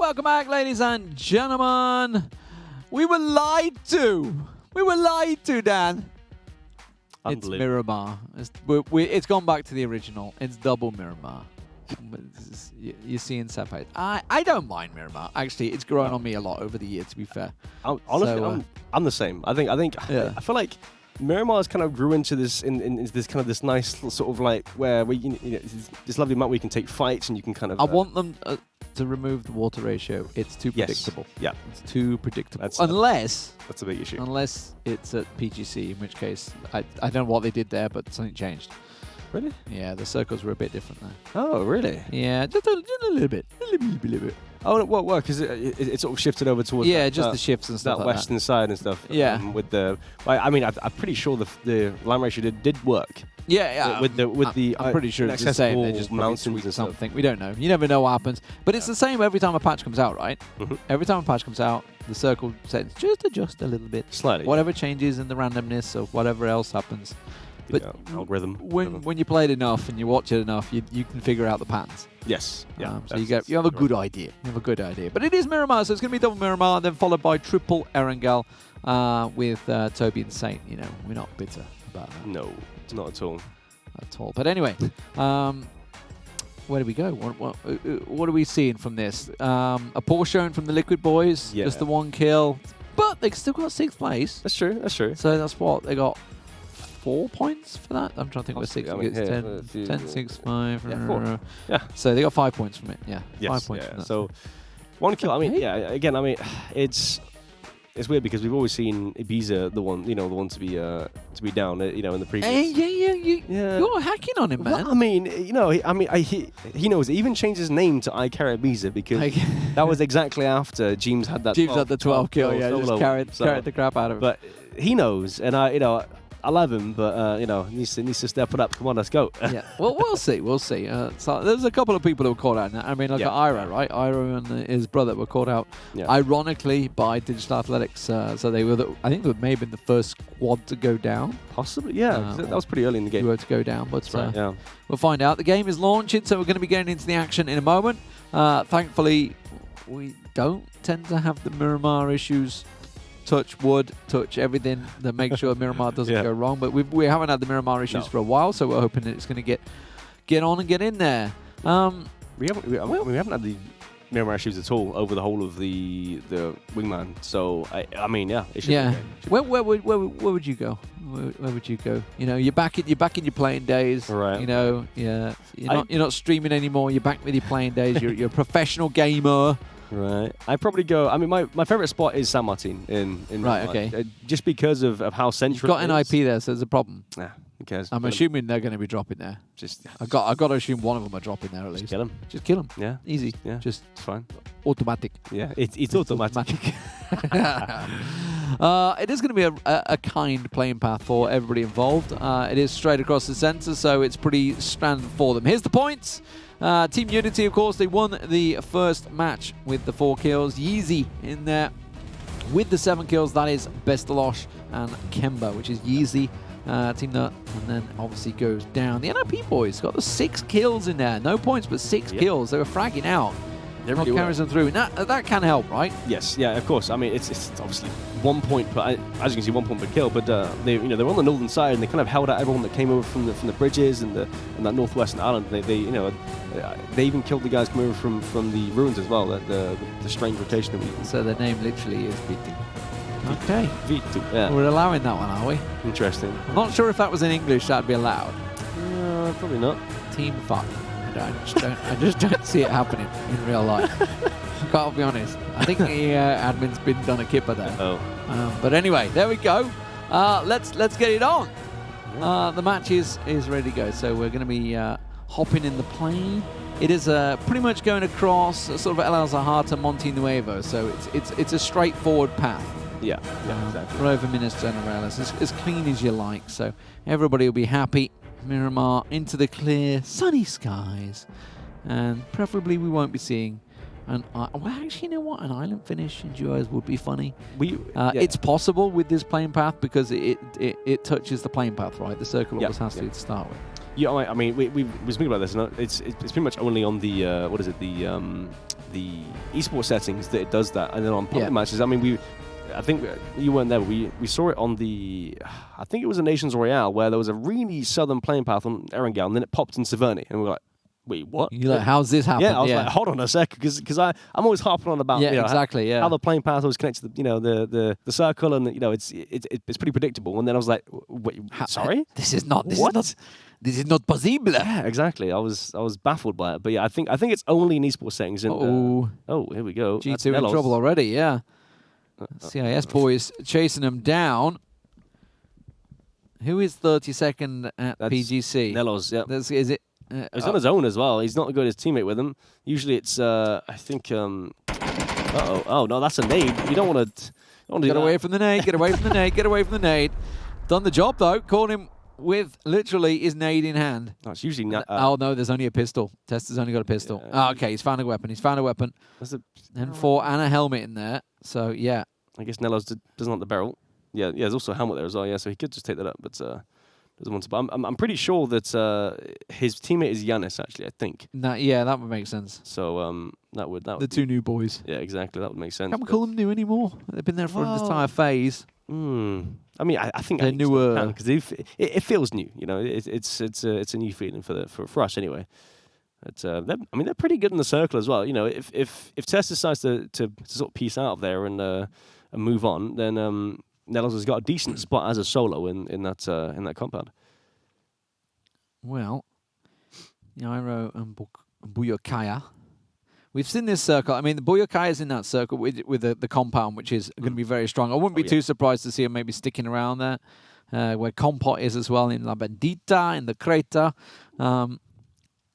Welcome back, ladies and gentlemen. We were lied to. Dan. It's Miramar. It's gone back to the original. It's double Miramar. You're seeing separate. I don't mind Miramar. Actually, it's grown on me a lot over the year, to be fair. Honestly, I'm the same. I feel like Miramar has kind of grew into this in this nice sort of like where this lovely map where you can take fights and you can kind of. I want them to remove the water ratio. It's too predictable. Yeah, it's too predictable. Unless that's a big issue. Unless it's at PGC, in which case I don't know what they did there, but something changed. Really? Yeah, the circles were a bit different there. Oh, really? Yeah, just a little bit. A little bit. Oh, what? Because it sort of shifted over towards the shifts and stuff. That like western side and stuff. Yeah. With the, I'm pretty sure the line ratio did work. Yeah. I'm pretty sure it's the same. They just mountains and something. We don't know. You never know what happens. But it's the same every time a patch comes out, right? Mm-hmm. Every time a patch comes out, the circle settings just adjust a little bit. Slightly. Whatever changes in the randomness or whatever else happens. But algorithm. When you play it enough and you watch it enough, you can figure out the patterns. Yes. Yeah. So you have a good idea. You have a good idea. But it is Miramar, so it's going to be double Miramar, then followed by triple Erangel with Toby and Saint. You know, we're not bitter about that. No, not at all. At all. But anyway, where do we go? What are we seeing from this? A poor showing from the Liquid Boys. Yeah. Just the one kill. But they still got 6th place. That's true. So that's what they got. 4 points for that? I'm trying to think what 6 it's 10, 6, 5. Yeah, 4. Yeah. So they got 5 points from it. Yeah. Yes, 5 points from that. So one kill. Again, it's weird because we've always seen Ibiza the one to be down, in the previous. Hey, you're hacking on him, man. Well, he knows. He even changed his name to I Carry Ibiza because that was exactly after James had that. James had the 12 kill. Yeah, just carried the crap out of him. But he knows, and I love him, but needs to step it up. Come on, let's go. Yeah, well, we'll see. So there's a couple of people who were caught out. I mean, at Ira, right? Ira and his brother were caught out, ironically, by Digital Athletics. So they were, I think, they may have been the first squad to go down. Possibly, yeah. That was pretty early in the game. Were to go down, but right, we'll find out. The game is launching, so we're going to be getting into the action in a moment. Thankfully, we don't tend to have the Miramar issues. Touch wood, touch everything to make sure Miramar doesn't go wrong. But we haven't had the Miramar issues for a while, so we're hoping that it's going to get on and get in there. We haven't had the Miramar issues at all over the whole of the Wingman. So it should be okay. Where would you go? Where would you go? You're back in your playing days. Right. You're not streaming anymore. You're back with your playing days. You're a professional gamer. Right. I'd probably go. My favorite spot is San Martin in right. Okay. Just because of how central. You've got an IP there, so there's a problem. Nah, who cares? I'm assuming they're going to be dropping there. I got to assume one of them are dropping there at least. Just kill them. Yeah. Easy. Yeah. Just it's fine. Automatic. Yeah. It's automatic. It is going to be a kind playing path for everybody involved. It is straight across the center, so it's pretty standard for them. Here's the points. Team Unity, of course, they won the first match with the 4 kills. Yeezy in there with the 7 kills. That is Bestalosh and Kemba, which is Yeezy, Team Nut, and then obviously goes down. The NRP boys got the 6 kills in there. No points, but 6 kills. They were fragging out. What carries them through? That can help, right? Yes, yeah, of course. It's obviously 1 point, but as you can see, 1 point per kill. But they were on the northern side, and they kind of held out everyone that came over from the bridges and that northwestern island. They even killed the guys coming over from the ruins as well. The strange rotation that we. So their name literally is Vitu. Okay. Vitu. Yeah. We're allowing that one, are we? Interesting. I'm not sure if that was in English. That'd be allowed. Probably not. Team fuck. I just don't see it happening in real life. Gotta be honest. I think the admin's been done a kipper there. Oh. But anyway, there we go. Let's get it on. The match is ready to go. So we're going to be hopping in the plane. It is pretty much going across sort of El Zahar to Monte Nuevo. So it's a straightforward path. Yeah, exactly. Rover Minister and Arelis. As clean as you like. So everybody will be happy. Miramar into the clear, sunny skies, and preferably we won't be seeing an. Well, actually, you know what? An island finish in duos would be funny. It's possible with this plane path because it touches the plane path, right? The circle always has to start with. Yeah, we were speaking about this. And it's pretty much only on the the esports settings that it does that, and then on public matches, I mean, I think you weren't there, but we saw it on the, I think it was a Nations Royale, where there was a really southern playing path on Erangel, and then it popped in Severny, and we were like, wait, what? You're like, how's this happen? Yeah, I was like, hold on a sec, because I'm always harping on about how the playing path was connected to the circle, and it's pretty predictable. And then I was like, wait, sorry, this is not possible. Yeah, exactly. I was baffled by it, but yeah, I think it's only in esports settings. And, here we go. G2 in trouble already. Yeah, CIS boys chasing him down. Who is 32nd at PGC? Nelos. Yeah, is it? He's on his own as well. He's not got his teammate with him. Usually it's, I think, oh, no, that's a nade. You don't want to get away from the nade, get away from the nade, get away from the nade. Done the job, though. Caught him with literally his nade in hand. That's usually not. Oh, no, there's only a pistol. Tester's only got a pistol. Okay, he's found a weapon. He's found a weapon. And a helmet in there. So, yeah. I guess Nelos doesn't want the barrel. Yeah, there's also a helmet there as well, yeah, so he could just take that up, but doesn't want to. But I'm pretty sure that his teammate is Giannis, actually, I think. Yeah, that would make sense. So that would the two new boys. Yeah, exactly, that would make sense. Can't we call them new anymore? They've been there for an entire phase. I mean, I think they're newer because it feels new. It's a new feeling for us anyway. They're pretty good in the circle as well. If Tess decides to sort of peace out of there and move on, then Nelos has got a decent spot as a solo in that compound. Well, Yairo and Buyokaya. We've seen this circle. I mean, the Buyokaya is in that circle with the compound, which is going to be very strong. I wouldn't be too surprised to see him maybe sticking around there, where Compot is as well, in La Bendita, in the Creta.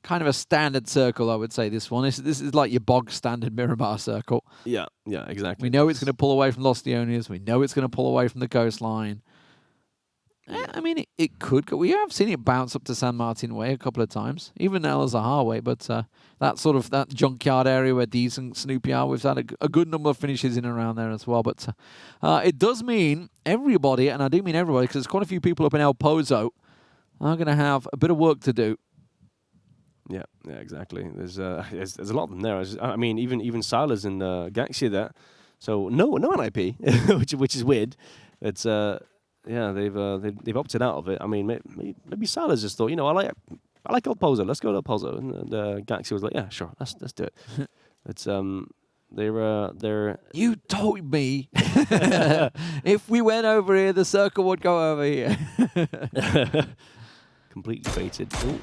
Kind of a standard circle, I would say, this one. This is like your bog standard Miramar circle. Yeah, exactly. We know it's going to pull away from Los Leones. We know it's going to pull away from the coastline. I mean, it could go. We have seen it bounce up to San Martin Way a couple of times, even El Zahar Way, but that junkyard area where Dees and Snoopy are, we've had a good number of finishes in and around there as well. But it does mean everybody, and I do mean everybody, because there's quite a few people up in El Pozo, are going to have a bit of work to do. Yeah, exactly. There's a lot of them there. I mean, even Silas and Gaxia there. So no NIP, which is weird. It's they've opted out of it. I mean, maybe Silas just thought, I like El Pozo. Let's go to El Pozo. And Gaxia was like, yeah, sure, let's do it. It's they're. You told me if we went over here, the circle would go over here. Completely baited. Ooh.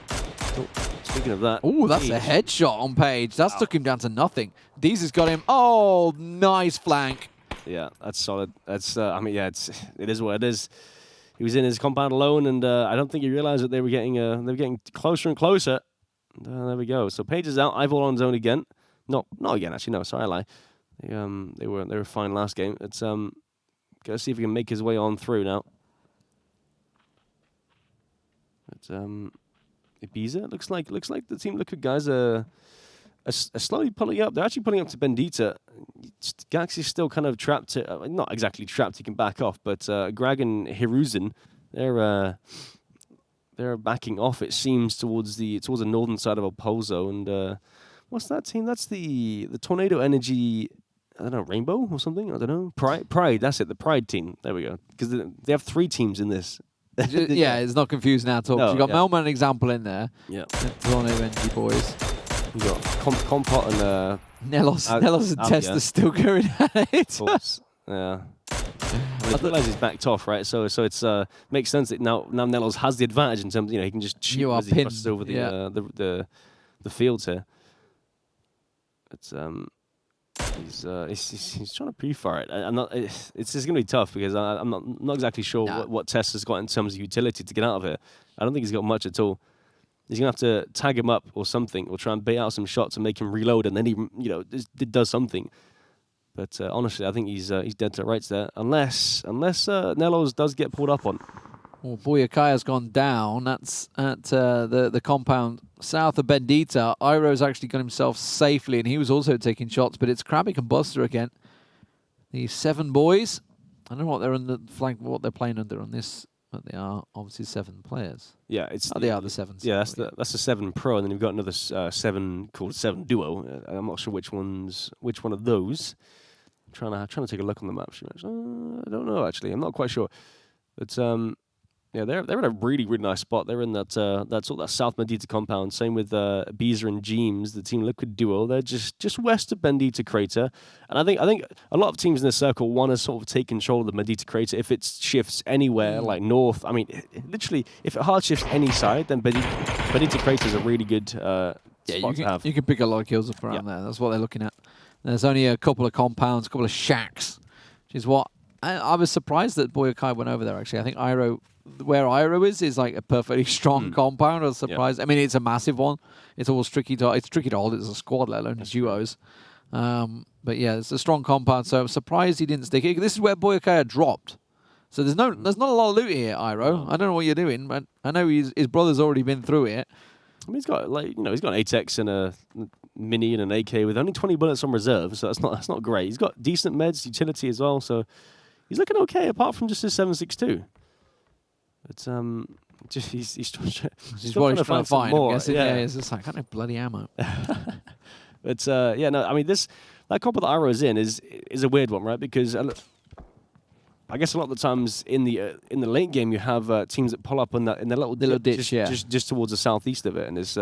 Speaking of that. Oh, that's a headshot on Page. That took him down to nothing. Deez has got him. Oh, nice flank. Yeah, that's solid. That's I mean, yeah, it is what it is. He was in his compound alone, and I don't think he realized that they were getting closer and closer. And, there we go. So Page is out. Ivor on his own again. Not again, actually. No, sorry, I lie. They were fine last game. It's gotta see if he can make his way on through now. It's Ibiza looks like the Team Liquid guys are slowly pulling up. They're actually pulling up to Bendita. Gaxi's still kind of trapped. Not exactly trapped. He can back off, but Greg and Hiruzen, they're backing off. It seems towards the northern side of El Pozo. And what's that team? That's the Tornado Energy. I don't know, Rainbow or something. I don't know. Pride. That's it. The Pride team. There we go. Because they have 3 teams in this. Yeah, it's not confusing at all. No, you've got Melman example in there. Yeah. Tornado Energy boys. You've got Compot and Nelos and Tester still going at it. Of course. Yeah. I realize he's backed off, right? So it's makes sense that now Nelos has the advantage in terms of, he can just shoot as he crosses over the fields here. It's he's trying to pre-fire it. It's just gonna be tough because I'm not exactly sure what Tess has got in terms of utility to get out of it. I don't think he's got much at all. He's gonna have to tag him up or something, or try and bait out some shots and make him reload, and then he does something. But honestly, I think he's dead to rights there, unless Nelos does get pulled up on. Well, Buyakaya's gone down. That's at the compound south of Bendita. Iro's actually got himself safely, and he was also taking shots, but it's Krabic and Buster again. The 7 boys. I don't know what they're under flank, what they're playing under on this But they are obviously 7 players. Yeah, it's they are the 7. Yeah, that's the 7 Pro, and then you've got another 7 called 7 Duo. I'm not sure which one of those. I'm trying to take a look on the map. I don't know actually. I'm not quite sure. But yeah, they're in a really nice spot. They're in that South Bendita compound. Same with Beezer and Jeems, the Team Liquid duo. They're just west of Bendita Crater. And I think a lot of teams in this circle want to sort of take control of the Bendita Crater. If it shifts anywhere, like north, I mean, literally, if it hard shifts any side, then Bendita Crater is a really good spot to have. You can pick a lot of kills up around there. That's what they're looking at. There's only a couple of compounds, a couple of shacks, which is what I was surprised that Boyakai went over there. Actually, I think where Iro is like a perfectly strong compound. I was surprised. I mean, it's a massive one. It's always tricky to hold. It's a squad, let alone duos. But yeah, it's a strong compound. So I'm surprised he didn't stick it. This is where Boyakai dropped. So there's not a lot of loot here, Iro. I don't know what you're doing, but I know his brother's already been through it. I mean, he's got he's got an 8x and a mini and an AK with only 20 bullets on reserve, so that's not great. He's got decent meds, utility as well, so he's looking okay apart from just his 7.62. It's just he's trying to find some more. Yeah, it's just like, I don't have bloody ammo. But yeah, no, I mean that comp that Iro's in is a weird one, right? Because I guess a lot of the times in the late game you have teams that pull up in the little ditch, just towards the southeast of it, and it's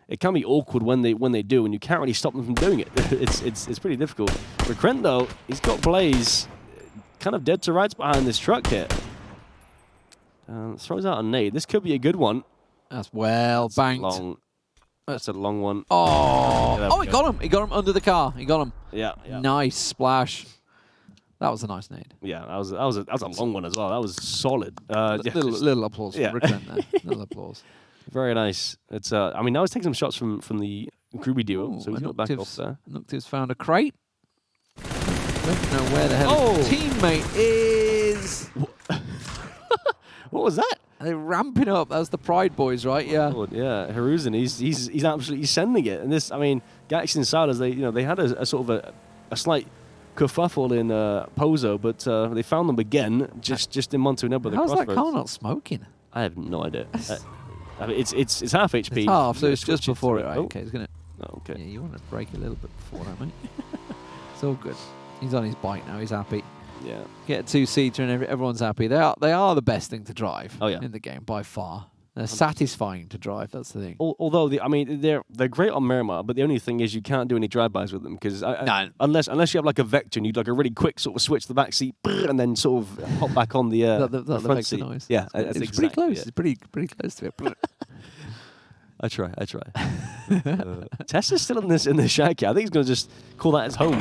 it can be awkward when they do, and you can't really stop them from doing it. it's pretty difficult. Recrent though, he's got Blaze kind of dead to rights behind this truck here. Throws out a nade. This could be a good one. That's banked. That's a long one. Oh, he got him. He got him under the car. He got him. Yeah. Nice splash. That was a nice nade. Yeah, that was a long one as well. That was solid. Little applause for Rick there. Little applause. Very nice. It's I mean, now he's taking some shots from the Groovy duo, so he's not back off there. Noctiv's found a crate. Don't know where the hell his teammate is. What was that? They're ramping up. That's the Pride boys, right? Yeah. Lord, yeah, Haruzen, he's absolutely sending it. And this, I mean, Galaxy and Sadas, they had a sort of a slight kerfuffle in Pozo, but they found them again just in Monte Nebo. How's that car not smoking? I have no idea. I mean, it's half HP. It's half, so it's just before it, right? Okay, it's gonna. Oh, okay. Yeah, you want to break a little bit before that, mate. It's all good. He's on his bike now. He's happy. Yeah. Get a 2-seater and everyone's happy. They are the best thing to drive in the game by far. They're satisfying to drive. That's the thing. Although I mean they're great on Miramar, but the only thing is you can't do any drive-bys with them because unless you have like a Vector and you like a really quick sort of switch the back seat and then sort of hop back on the front seat. Noise. Yeah, it's pretty close. Yeah. It's pretty close to it. I try. Tessa's still in the shack. I think he's going to just call that his home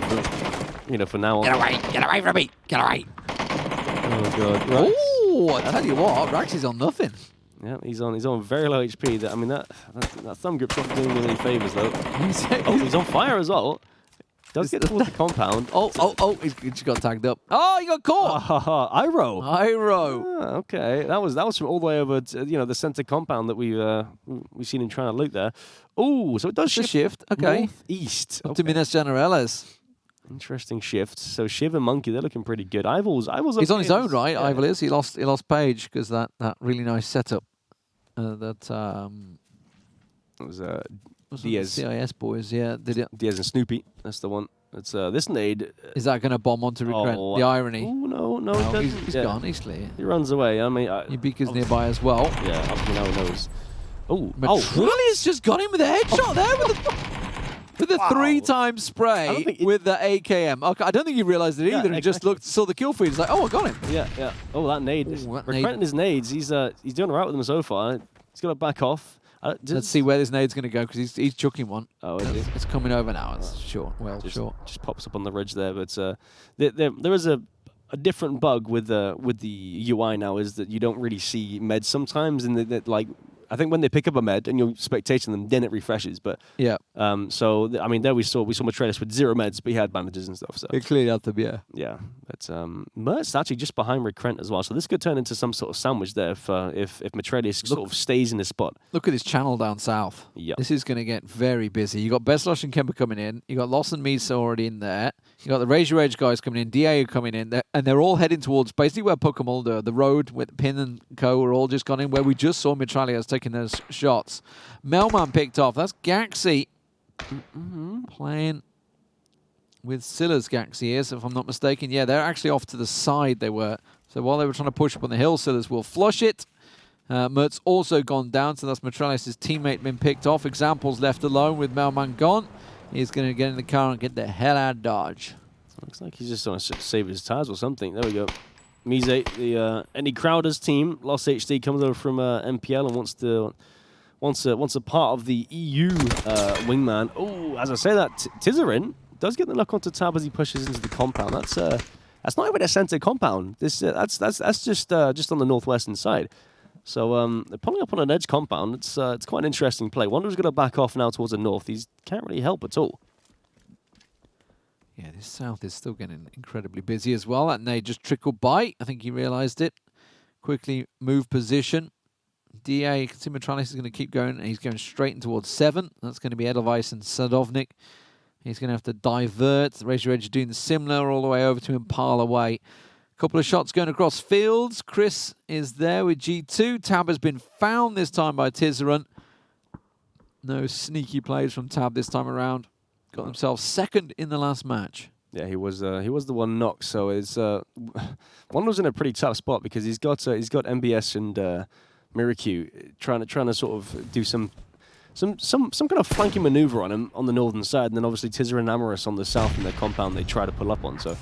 for now on. Get away from me! Get away! Oh god! Right. Oh, I tell you what, Rax is on nothing. Yeah, he's on very low HP. That thumb grip's not doing him any favors though. He's on fire as well. Does get towards the compound. He just got tagged up. Oh, he got caught. Iro. Okay. That was from all the way over to, the center compound that we've seen him trying to loot there. Oh, so it does shift. Okay. Northeast. Up to Minas Generales. Interesting shift. So Shiv and Monkey, they're looking pretty good. Ival's he's on his own, right? Yeah. Ival is. He lost Paige because that really nice setup. It was Diaz. CIS boys, yeah. Diaz and Snoopy. That's the one. It's this nade. Is that going to bomb onto Recrent? The irony. Oh no, he doesn't. He's gone. He's clear. He runs away. I mean, Ibika's nearby as well. Yeah, up to now he knows. Metralia's just got him with a headshot there with a 3-time spray with the AKM. Okay, I don't think he realized it either. He just saw the kill feed. He's like, I got him. Yeah. Oh, that nade. Recrent and his nades. He's doing all right with them so far. He's got to back off. Let's see where this nade's going to go because he's chucking one. Oh, is he? It's coming over now. It's short. Just pops up on the ridge there. But there is a different bug with the UI now is that you don't really see meds sometimes, and I think when they pick up a med and you're spectating them, then it refreshes. But yeah. So I mean, there we saw Metralius with 0 meds, but he had bandages and stuff. So it cleared out the beer. Yeah. But Mert's actually just behind Recrent as well. So this could turn into some sort of sandwich there if Metralius sort of stays in this spot. Look at this channel down south. Yeah. This is going to get very busy. You got Beslosh and Kemba coming in. You got Loss and Misa already in there. You got the Raise Your Edge guys coming in, DA coming in, and they're all heading towards basically where Pokemon, the road with Pin and Co. are all just gone in, where we just saw Mitrailleuse taking those shots. Melman picked off. That's Gaxi playing with Silla's Gaxi is, if I'm not mistaken. Yeah, they're actually off to the side they were. So while they were trying to push up on the hill, Silla's will flush it. Mert's also gone down, so that's Mitrailleuse' teammate been picked off. Example's left alone with Melman gone. He's going to get in the car and get the hell out of Dodge. Looks like he's just trying to save his tires or something. There we go. Mise, the Andy Crowder's team, Lost HD, comes over from MPL and wants a part of the EU wingman. Oh, as I say that, Tizerin does get the lock onto Tab as he pushes into the compound. That's not even a center compound. That's just on the northwestern side. So they're pulling up on an edge compound. It's quite an interesting play. Wanderer's going to back off now towards the north. He can't really help at all. Yeah, this south is still getting incredibly busy as well. And they just trickled by. I think he realized it. Quickly move position. DA, Mitrailleuse is going to keep going. And he's going straight in towards 7. That's going to be Edelweiss and Sadovnik. He's going to have to divert. Raise Your Edge doing similar all the way over to Impala away. Couple of shots going across fields. Chris is there with G2. Tab has been found this time by Tizerin. No sneaky plays from Tab this time around. Got themselves second in the last match. Yeah, he was the one knocked. So it's one was in a pretty tough spot because he's got MBS and Miracu trying to sort of do some kind of flanking maneuver on him on the northern side, and then obviously Tizerin and Amorous on the south in their compound they try to pull up on. So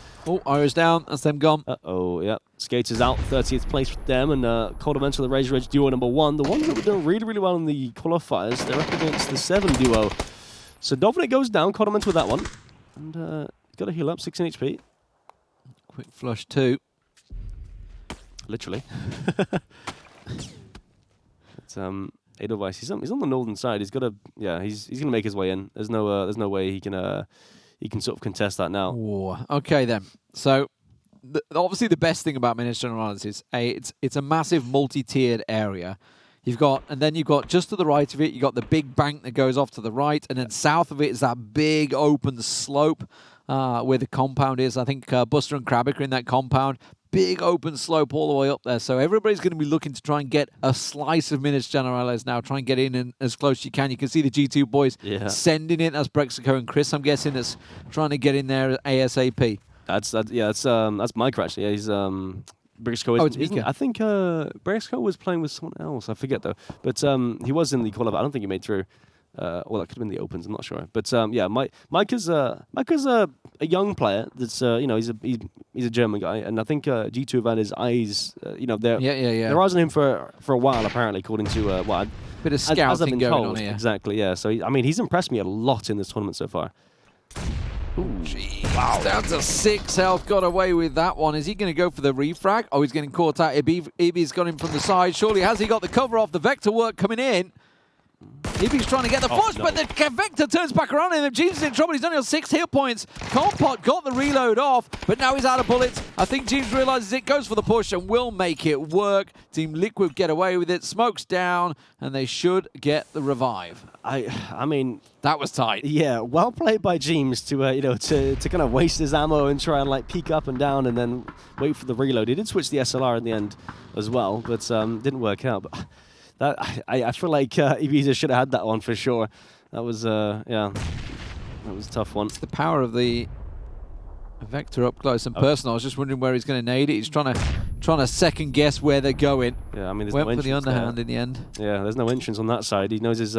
Ira's down. That's them gone. Yeah. Skaters out, 30th place for them, and Cold Eventual, the Raise Your Edge duo number 1. The ones that were doing really, really well in the qualifiers, they're up against the 7 duo. So Dovnik goes down, Cold Eventual with that one, and got to heal up, 16 HP. Quick flush too. Literally. It's Edelweiss, he's on the northern side. He's got to, he's gonna make his way in. There's no way he can sort of contest that now. Ooh, okay then. So obviously the best thing about Minish Generales is it's a massive multi-tiered area. You've got just to the right of it, you've got the big bank that goes off to the right, and then south of it is that big open slope where the compound is. I think Buster and Krabic are in that compound. Big open slope all the way up there. So everybody's going to be looking to try and get a slice of Minas Generales now. Try and get in and as close as you can. You can see the G2 boys sending it. That's Brexico and Chris, I'm guessing, that's trying to get in there ASAP. That's Mike actually. Yeah, he's Brexico. Oh, it's Mika. I think Brexico was playing with someone else. I forget though. But he was in the qualifier. I don't think he made through. Well, that could have been the opens. I'm not sure. But yeah, Mike is a young player. That's he's a German guy, and I think G2 have had his eyes. They're eyes on him for a while apparently, according to what bit of scouting going told. on here. Exactly. Yeah. So he's impressed me a lot in this tournament so far. Ooh, jeez. Wow. Down to 6 health. Got away with that one. Is he going to go for the refrag? Oh, he's getting caught out. Ibi's got him from the side. Surely has he got the cover off the Vector work coming in? Ibi's trying to get the push, but the Vector turns back around and Jeeves is in trouble. He's only on 6 hit points. Compot got the reload off, but now he's out of bullets. I think Jeeves realizes it, goes for the push and will make it work. Team Liquid get away with it. Smoke's down, and they should get the revive. I mean, that was tight. Yeah, well played by Jeeves to kind of waste his ammo and try and like peek up and down and then wait for the reload. He did switch the SLR in the end as well, but didn't work out. But I feel like Ibiza should have had that one for sure. That was that was a tough one. It's the power of the Vector up close and personal. I was just wondering where he's going to nade it. He's trying to second guess where they're going. Yeah, I mean, there's went no for the underhand there. In the end. Yeah, there's no entrance on that side. He knows it's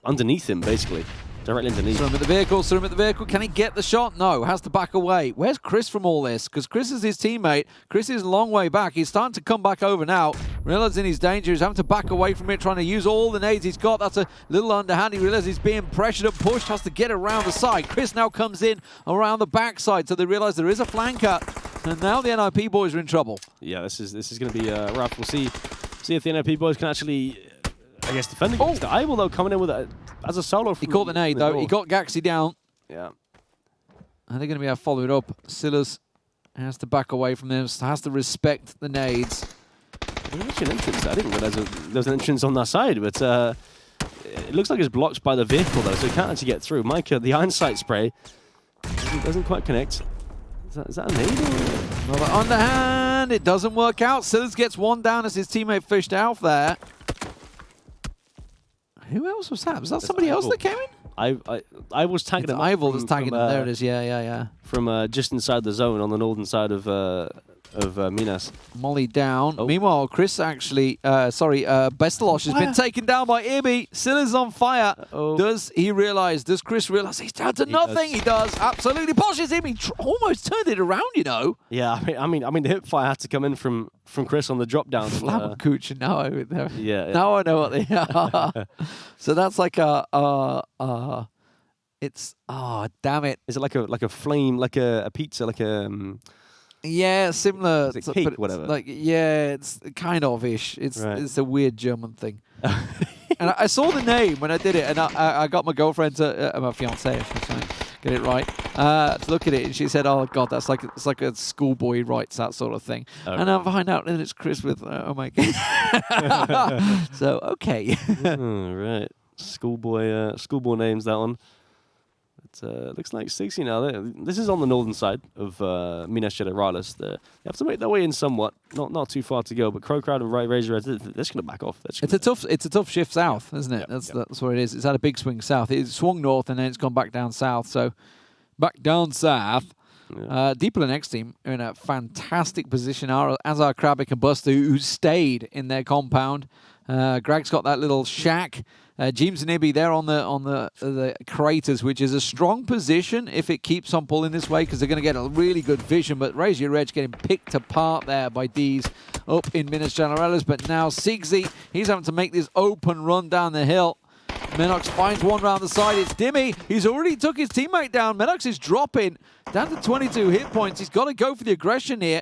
underneath him basically. Directly underneath. Throw him at the vehicle. Can he get the shot? No, has to back away. Where's Chris from all this? Because Chris is his teammate. Chris is a long way back. He's starting to come back over now. Realizing he's danger. He's having to back away from it, trying to use all the nades he's got. That's a little underhand. He realizes he's being pressured and pushed. Has to get around the side. Chris now comes in around the backside, so they realize there is a flanker. And now the NIP boys are in trouble. Yeah, this is going to be rough. We'll see if the NIP boys can actually, I guess, defend against the Eyeball, though, coming in with it as a solo. He caught the nade, though. He got Gaxi down. Yeah. And they're going to be able to follow it up. Silas has to back away from them, has to respect the nades. There's actually an entrance. I didn't realize there was an entrance on that side, but it looks like it's blocked by the vehicle, though, so he can't actually get through. Micah, the iron sight spray. Doesn't quite connect. Is that a nade? Another underhand. It doesn't work out. Sillers gets one down as his teammate fished out there. Who else was that? Was that somebody else that came in? I was tagging him. Ival was tagging him. There it is. Yeah. From just inside the zone on the northern side of Minas. Molly down. Oh. Meanwhile, Chris actually, Bestelosh has been taken down by Ibby. Silla's on fire. Does he realize? Does Chris realize he's down to nothing? He does. Absolutely. Poshes Ibby almost turned it around, you know. Yeah, I mean, the hip fire had to come in from Chris on the drop down. Flammenkuch, now yeah. Now I know what they are. So that's like it's damn it. Is it like a flame, like a pizza, like a yeah, similar. Is it cake, whatever. Like it's kind of ish. It's a weird German thing. And I saw the name when I did it, and I got my girlfriend to my fiance, I should say, get it right, to look at it, and she said, "Oh God, it's like a schoolboy writes that sort of thing." Okay. And I find out that it's Chris with oh my God. So okay. Right, schoolboy names, that one. It looks like 60 now. This is on the northern side of Minas Gerais. They have to make their way in somewhat. Not too far to go, but Crow Crowd and Razor Red, they're just going to back off. It's a tough shift south, isn't it? That's what it is. It's had a big swing south. It swung north and then it's gone back down south. So back down south. Yeah. Deeple and X team are in a fantastic position, as are Krabic and Buster, who stayed in their compound. Greg's got that little shack. James and Ibby, they're on the craters, which is a strong position if it keeps on pulling this way, because they're going to get a really good vision. But Razor Reg getting picked apart there by D's up in Minas Gerais. But now Sigsy, he's having to make this open run down the hill. Menox finds one round the side. It's Dimmy. He's already took his teammate down. Menox is dropping down to 22 hit points. He's got to go for the aggression here.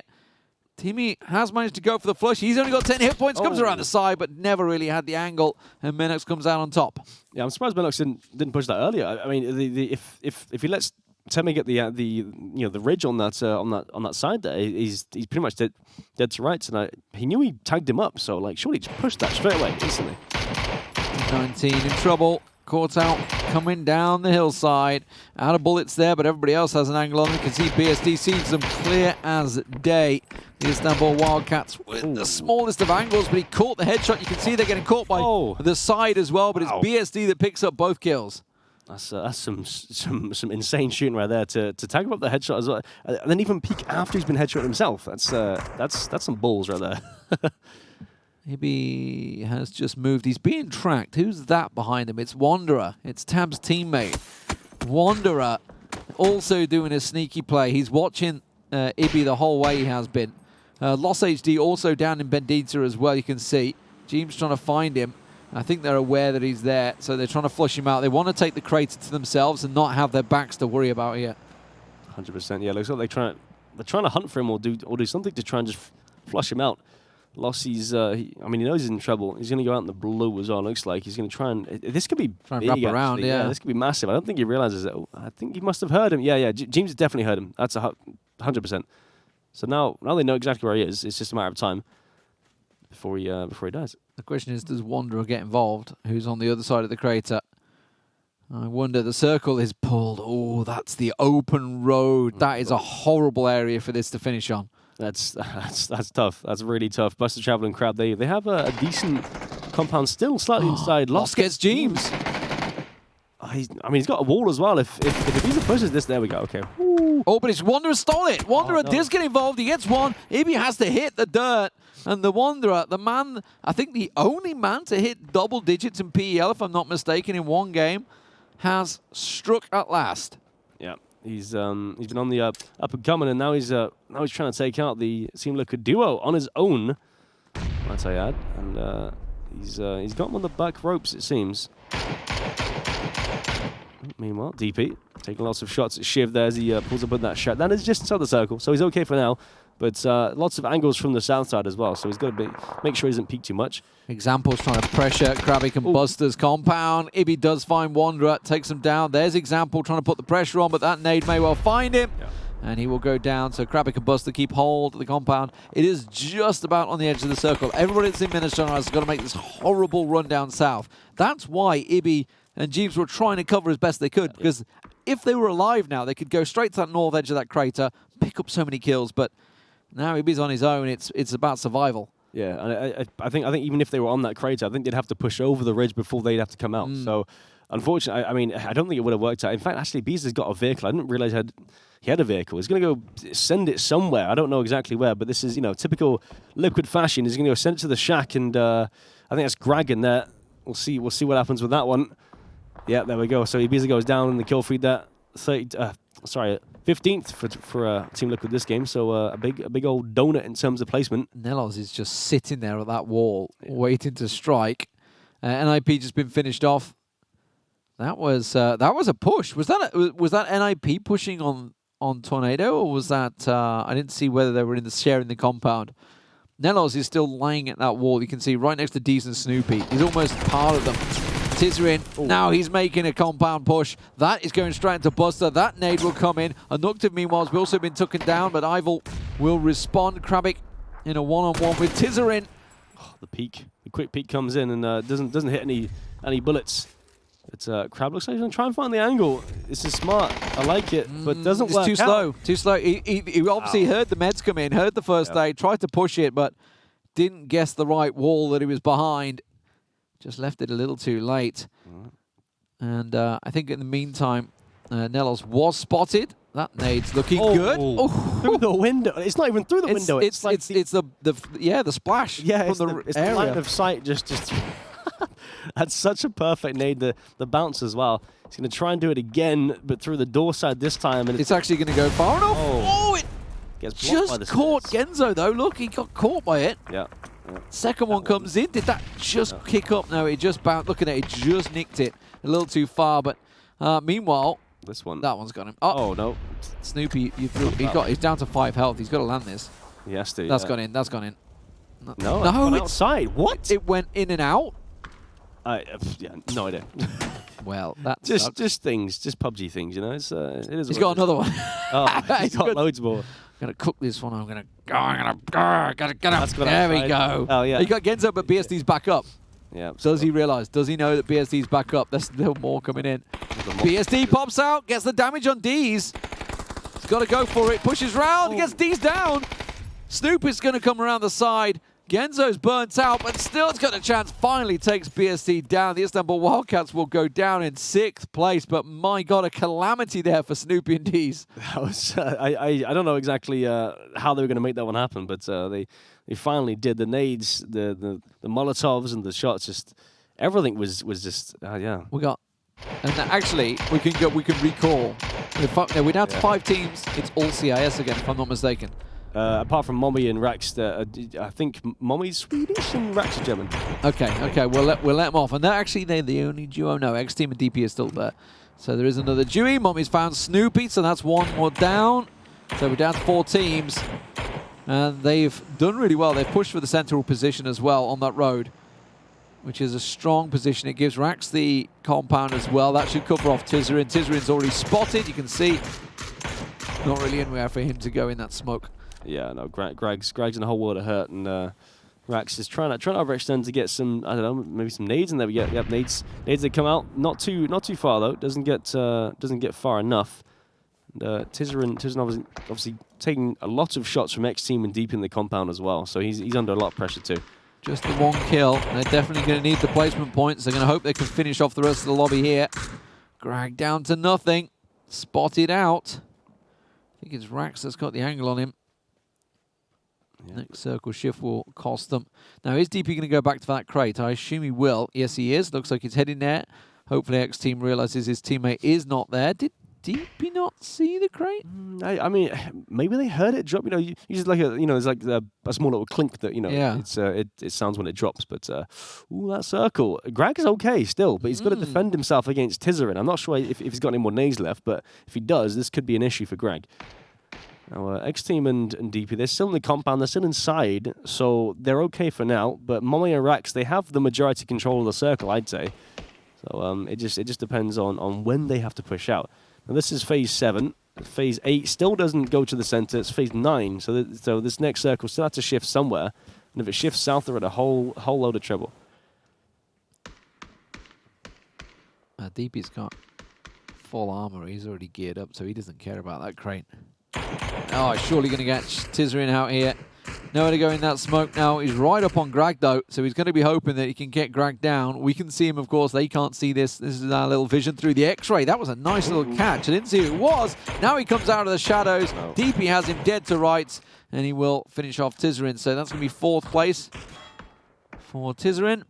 Timmy has managed to go for the flush. He's only got 10 hit points. Comes around the side, but never really had the angle. And Menox comes out on top. Yeah, I'm surprised Menox didn't push that earlier. I mean, if he lets Temi get the ridge on that side there, he's pretty much dead to rights. And he knew he tagged him up, so like surely just pushed that straight away instantly. 19 in trouble. Caught out, coming down the hillside. Out of bullets there, but everybody else has an angle on them. You can see BSD sees them clear as day. The Istanbul Wildcats with the smallest of angles, but he caught the headshot. You can see they're getting caught by the side as well, but it's BSD that picks up both kills. That's some insane shooting right there to tag him up the headshot as well, and then even peek after he's been headshot himself. That's some balls right there. Maybe has just moved. He's being tracked. Who's that behind him? It's Wanderer. It's Tab's teammate. Wanderer also doing a sneaky play. He's watching Ibby the whole way he has been. Lost HD also down in Bendita as well, you can see. Jeem's trying to find him. I think they're aware that he's there, so they're trying to flush him out. They want to take the crater to themselves and not have their backs to worry about here. 100%. Yeah, looks like they're trying to hunt for him or do something to try and just flush him out. Lossie's, he knows he's in trouble. He's going to go out in the blue as well. Looks like he's going to try and. This could be trying to wrap around. Yeah, this could be massive. I don't think he realizes it. I think he must have heard him. Yeah. James definitely heard him. That's 100%. So now they know exactly where he is. It's just a matter of time before he dies. The question is, does Wanderer get involved? Who's on the other side of the crater? I wonder. The circle is pulled. Oh, that's the open road. That is a horrible area for this to finish on. That's tough. That's really tough. Buster Traveling Crab, they have a decent compound still, slightly inside. Lost gets Jeems. He's got a wall as well. If he pushes this, there we go. Okay. Ooh. Oh, but it's Wanderer stole it. Wanderer does get involved. He gets one. Ibby has to hit the dirt. And the Wanderer, the man, I think the only man to hit double digits in PEL, if I'm not mistaken, in one game, has struck at last. Yeah. He's been on the up and coming, and now he's trying to take out the Seamlooker duo on his own, might I add, and he's got him on the back ropes, it seems. Meanwhile, DP taking lots of shots at Shiv there as he pulls up with that shot. That is just inside the circle, so he's okay for now. But lots of angles from the south side as well, so he's got to make sure he doesn't peek too much. Example's trying to pressure Krabic and Buster's compound. Ibby does find Wanderer, takes him down. There's Example trying to put the pressure on, but that nade may well find him. Yeah. And he will go down, so Krabic and Buster keep hold of the compound. It is just about on the edge of the circle. Everybody that's in Minas Gerais has got to make this horrible run down south. That's why Ibby and Jeeves were trying to cover as best they could, because if they were alive now, they could go straight to that north edge of that crater, pick up so many kills. But now he's on his own. It's about survival. Yeah, and I think even if they were on that crater, I think they'd have to push over the ridge before they'd have to come out. So, unfortunately, I mean, I don't think it would have worked out. In fact, actually, Beast has got a vehicle. I didn't realize he had a vehicle. He's going to go send it somewhere. I don't know exactly where, but this is, typical Liquid fashion. He's going to go send it to the shack, and I think that's Greg in there. We'll see what happens with that one. Yeah, there we go. So Ibiza goes down in the kill feed there. 15th for Team Liquid this game, so a big old donut in terms of placement. Nelos is just sitting there at that wall, waiting to strike. NIP just been finished off. That was a push. Was that NIP pushing on Tornado, or was that I didn't see whether they were sharing the compound. Nelos is still lying at that wall. You can see right next to Deez and Snoopy. He's almost part of them. Tizerin, now he's making a compound push. That is going straight into Buster. That nade will come in. Anuktiv, meanwhile, has also been taken down, but Ival will respond. Krabik in a one-on-one with Tizerin. Oh, the quick peek comes in and doesn't hit any bullets. It's Crab looks like he's going to try and find the angle. This is smart. I like it, but doesn't work out. Too slow. He obviously heard the meds come in, heard the first aid, tried to push it, but didn't guess the right wall that he was behind. Just left it a little too late. And I think in the meantime, Nelos was spotted. That nade's looking good. Through the window. It's not even through the window. It's the splash. Yeah, it's the line of sight. Just that's such a perfect nade. The bounce as well. He's going to try and do it again, but through the door side this time. And it's actually going to go far enough. It gets just caught Genzo though. Look, he got caught by it. Yeah. Second one comes in. Did that just kick up? No, it just bounced. Looking at it, just nicked it a little too far. But meanwhile, that one's got him. Oh no, Snoopy, he's down to 5 health. He's got to land this. He has to. That's gone in. That's gone in. No, it's outside. What? It went in and out. No idea. Well, that's just things, just PUBG things, it is. He's got another one. He's got loads more. I'm gonna cook this one. I'm gonna get up. There we go. Oh yeah. He got Genzo, but BSD's back up. Yeah. Does he realize? Does he know that BSD's back up? There's still more coming in. BSD pops out, gets the damage on Deez. He's got to go for it. Pushes round, gets Deez down. Snoop is going to come around the side. Genzo's burnt out, but still has got a chance. Finally takes BSD down. The Istanbul Wildcats will go down in 6th place, but my God, a calamity there for Snoopy and Deez. That was, I don't know exactly how they were going to make that one happen, but they finally did. The nades, the Molotovs and the shots, just everything was just yeah. We got, and actually we can recall. We're down to 5 teams. It's all CIS again, if I'm not mistaken. Apart from Mommy and Rax, I think Mommy's Swedish and Rax are German. Okay, we'll let them off. And they're the only duo. No, X Team and DP are still there. So there is another Dewey. Mommy's found Snoopy, so that's one more down. So we're down to 4 teams. And they've done really well. They've pushed for the central position as well on that road, which is a strong position. It gives Rax the compound as well. That should cover off Tizerin. Tizerin's already spotted. You can see not really anywhere for him to go in that smoke. Yeah, no, Greg's in a whole world of hurt, and Rax is trying to overextend to get some, I don't know, maybe some nades in there. We get nades that come out not too far though. Doesn't get far enough. And Tizerin obviously taking a lot of shots from X Team and deep in the compound as well. So he's under a lot of pressure too. Just the 1 kill. They're definitely going to need the placement points. They're going to hope they can finish off the rest of the lobby here. Greg down to nothing. Spotted out. I think it's Rax that's got the angle on him. Yeah. Next circle shift will cost them. Now, is DP going to go back to that crate? I assume he will. Yes, he is. Looks like he's heading there. Hopefully, X Team realizes his teammate is not there. Did DP not see the crate? I mean, maybe they heard it drop. Usually like there's like a small little clink that it sounds when it drops. But that circle. Greg is okay still, but he's got to defend himself against Tizerin. I'm not sure if he's got any more nades left, but if he does, this could be an issue for Greg. Now, X Team and DP, they're still in the compound, they're still inside, so they're okay for now. But Mommy and Rax, they have the majority control of the circle, I'd say. So it just depends on when they have to push out. Now this is phase 7. Phase 8 still doesn't go to the center. It's phase 9. So this next circle still has to shift somewhere. And if it shifts south, they're at a whole load of trouble. DP's got full armor. He's already geared up, so he doesn't care about that crate. Oh, surely going to get Tizerin out here. Nowhere to go in that smoke now. He's right up on Greg, though, so he's going to be hoping that he can get Greg down. We can see him, of course. They can't see this. This is our little vision through the X-ray. That was a nice little catch. I didn't see who it was. Now he comes out of the shadows. DP has him dead to rights, and he will finish off Tizerin. So that's going to be 4th place for Tizerin.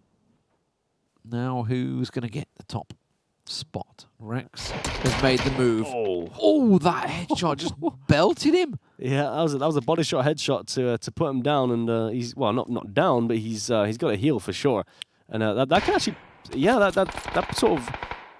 Now who's going to get the top spot? Rex has made the move. Oh, that headshot just belted him. Yeah, that was a body shot headshot to put him down, and he's, well, not down, but he's got a heal for sure, and that can actually, yeah, that sort of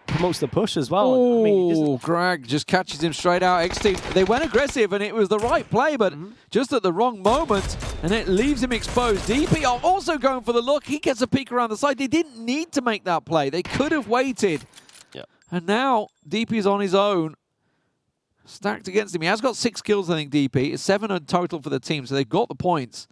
promotes the push as well. Oh, I mean, Greg just catches him straight out. X-Team, they went aggressive, and it was the right play, but just at the wrong moment, and it leaves him exposed. DP are also going for the look. He gets a peek around the side. They didn't need to make that play. They could have waited. Yeah. And now DP's on his own, stacked against him. He has got 6 kills, I think, DP. It's 7 in total for the team, so they've got the points.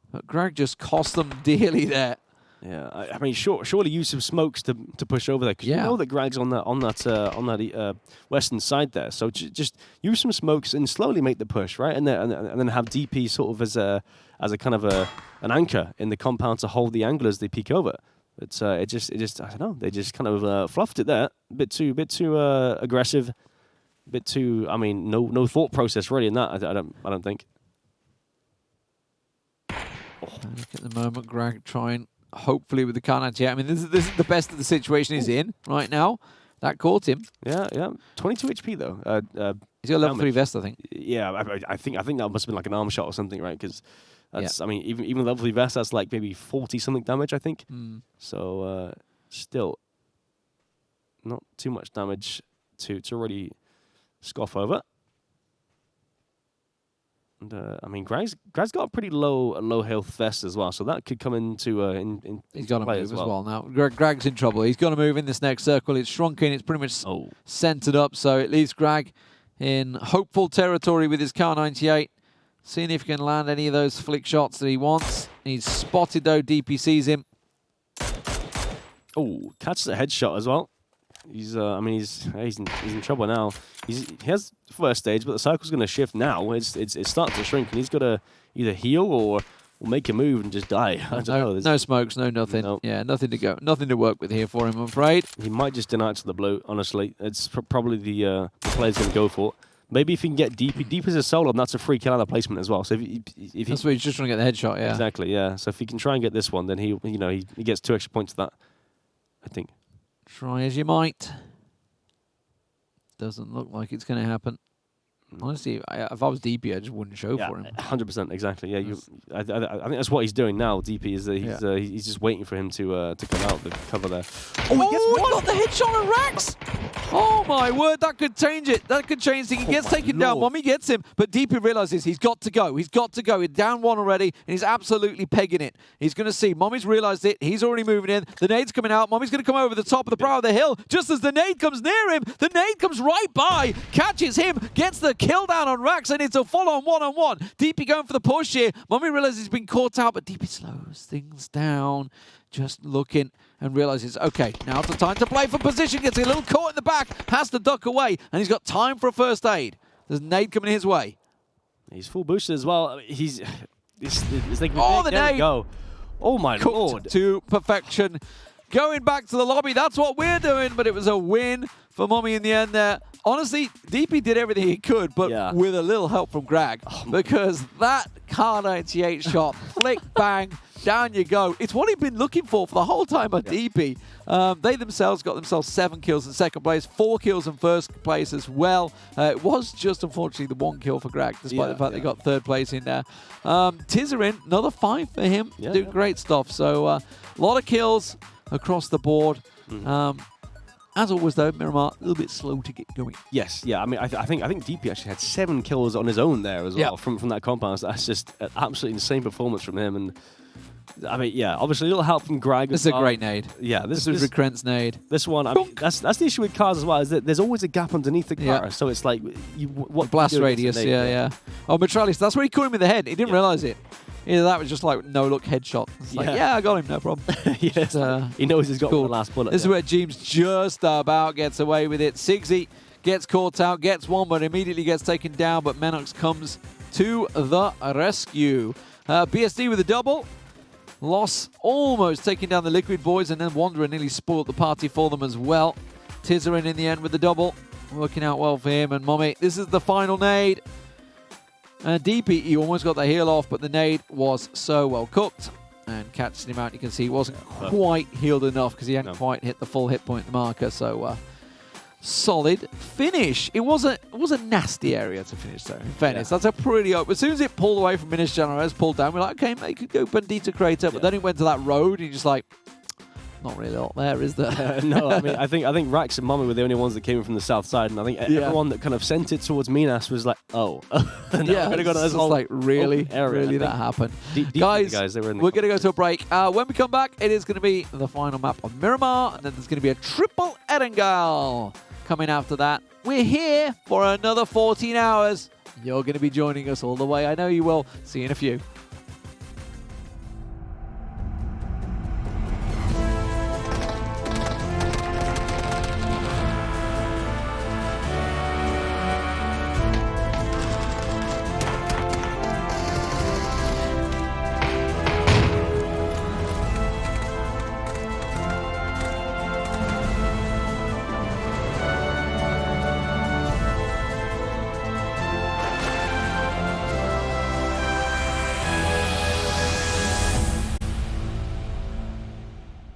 But Greg just cost them dearly there. Yeah, I mean, surely use some smokes to push over there, because you know that Greg's on that western side there. So just use some smokes and slowly make the push, right? And then have DP sort of as a kind of an anchor in the compound to hold the angle as they peek over. It's it just I don't know, they just kind of fluffed it there, a bit too aggressive, a bit too. I mean, no thought process really in that. I don't think. Look at the moment, Greg trying. Hopefully with the Kar98. I mean, this is the best of the situation he's in right now. That caught him. Yeah. 22 HP though. He's got a level 3 vest, I think. Yeah, I think that must have been like an arm shot or something, right? Because that's, I mean, even level 3 vest, that's like maybe 40 something damage, I think. So still not too much damage to really scoff over. And I mean, Greg's got a pretty low health vest as well, so that could come into he's got to move as well now. Greg's in trouble. He's got to move in this next circle. It's shrunken. It's pretty much centered up, so it leaves Greg in hopeful territory with his Kar98. Seeing if he can land any of those flick shots that he wants. He's spotted though. DP sees him. Oh, catches a headshot as well. He's I mean, he's in trouble now. He has first stage, but the cycle's going to shift now. It's starting to shrink, and he's got to either heal or make a move and just die. I don't know. No smokes, no nothing. Nope. Yeah, nothing to work with here for him, I'm afraid. He might just deny it to the blue. Honestly, it's probably the player's going to go for it. Maybe if he can get DP. Deep is a solo, and that's a free kill out of placement as well. So if that's what he's just trying to get the headshot. Yeah, exactly. Yeah. So if he can try and get this one, then he gets 2 extra points to that, I think. Try as you might. Doesn't look like it's going to happen. Honestly, if I was DP, I just wouldn't show for him. 100%, exactly. Yeah, I think that's what he's doing now. DP is he's just waiting for him to come out the cover there. Oh, he got the headshot on Rax! Oh my word, that could change it. That could change things. He gets taken down. Mommy gets him, but DP realizes he's got to go. He's got to go. He's down 1 already, and he's absolutely pegging it. He's going to see. Mommy's realized it. He's already moving in. The nade's coming out. Mommy's going to come over the top of the brow of the hill. Just as the nade comes near him, the nade comes right by, catches him, gets the kill down on Rax, and it's a full-on one-on-one. DP going for the push here. Mommy realizes he's been caught out, but DP slows things down. Just looking and realizes, okay, now's the time to play for position. Gets a little caught in the back, has to duck away, and he's got time for a first aid. There's a nade coming his way. He's full boosted as well. It's like, the nade! Go. Oh my Cooked lord. To perfection. Going back to the lobby, that's what we're doing, but it was a win for Mommy in the end there. Honestly, DP did everything he could, but with a little help from Greg, because that Kar98 shot, flick, bang, down you go. It's what he'd been looking for the whole time at DP. They themselves got themselves 7 kills in second place, 4 kills in first place as well. It was just, unfortunately, the 1 kill for Greg, despite the fact they got 3rd place in there. Tizerin, another 5 for him. Doing great stuff. So a lot of kills across the board. As always, though, Miramar a little bit slow to get going. Yes, yeah. I mean, I think DP actually had 7 kills on his own there as well from that compound. So that's just an absolutely insane performance from him. And I mean, yeah, obviously a little help from Greg. This is a great nade. Yeah, this is Recrent's nade. This one, I mean, that's the issue with cars as well. Is that there's always a gap underneath the car, so it's like what blast radius. Yeah. Oh, Metralis, that's where he caught him in the head. He didn't realize it. Either that was just like no-look headshot. It's like, yeah, I got him, no problem. Yes, he knows he's got cool. the last bullet. This is where Jeems just about gets away with it. Sigsy gets caught out, gets one, but immediately gets taken down, but Menox comes to the rescue. BSD with a double. Loss almost taking down the Liquid Boys, and then Wanderer nearly spoiled the party for them as well. Tizerin in the end with the double. Working out well for him and Mommy. This is the final nade. And DP, he almost got the heal off, but the nade was so well cooked. And catching him out, you can see he wasn't quite healed enough because he hadn't quite hit the full hit point marker. So solid finish. It was a nasty area to finish though, in fairness. That's a pretty open. As soon as it pulled away from Minas Generales, pulled down, we're like, okay, mate, could go Bandita Crater. But then it went to that road and you're just like, not really a lot there, is there? No, I mean, I think Rax and Mommy were the only ones that came in from the south side, and I think everyone that kind of sent it towards Minas was like, oh. Yeah, we're gonna go to this whole like, really, area. really that happened. Guys, They were we're going to go to a break. When we come back, it is going to be the final map of Miramar, and then there's going to be a triple Erengel coming after that. We're here for another 14 hours. You're going to be joining us all the way. I know you will. See you in a few.